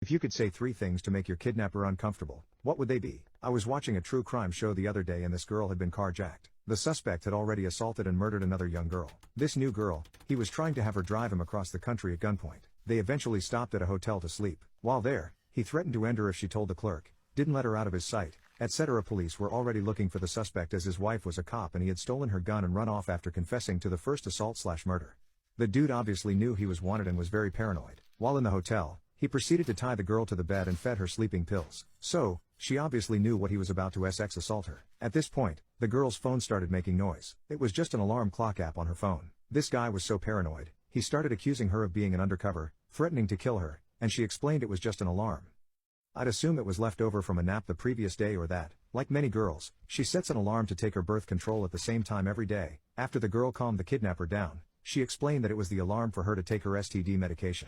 If you could say 3 things to make your kidnapper uncomfortable, what would they be? I was watching a true crime show the other day and this girl had been carjacked. The suspect had already assaulted and murdered another young girl. This new girl, he was trying to have her drive him across the country at gunpoint. They eventually stopped at a hotel to sleep. While there, he threatened to end her if she told the clerk, didn't let her out of his sight, etc. Police were already looking for the suspect as his wife was a cop and he had stolen her gun and run off after confessing to the first assault/murder. The dude obviously knew he was wanted and was very paranoid. While in the hotel, he proceeded to tie the girl to the bed and fed her sleeping pills. So, she obviously knew what he was about to assault her. At this point, the girl's phone started making noise. It was just an alarm clock app on her phone. This guy was so paranoid, he started accusing her of being an undercover, threatening to kill her, and she explained it was just an alarm. I'd assume it was left over from a nap the previous day or that, like many girls, she sets an alarm to take her birth control at the same time every day. After the girl calmed the kidnapper down, she explained that it was the alarm for her to take her STD medication.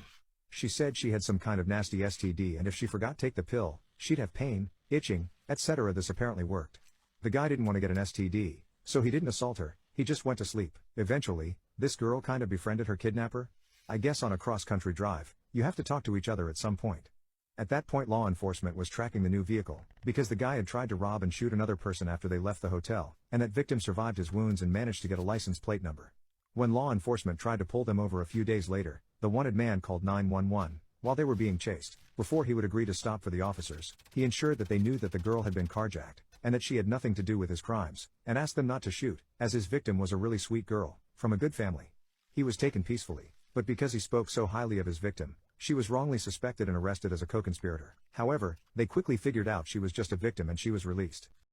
She said she had some kind of nasty STD and if she forgot to take the pill, she'd have pain, itching, etc. This apparently worked. The guy didn't want to get an STD, so he didn't assault her, he just went to sleep. Eventually, this girl kind of befriended her kidnapper. I guess on a cross-country drive, you have to talk to each other at some point. At that point law enforcement was tracking the new vehicle, because the guy had tried to rob and shoot another person after they left the hotel, and that victim survived his wounds and managed to get a license plate number. When law enforcement tried to pull them over a few days later, the wanted man called 911, while they were being chased. Before he would agree to stop for the officers, he ensured that they knew that the girl had been carjacked, and that she had nothing to do with his crimes, and asked them not to shoot, as his victim was a really sweet girl, from a good family. He was taken peacefully, but because he spoke so highly of his victim, she was wrongly suspected and arrested as a co-conspirator. However, they quickly figured out she was just a victim and she was released.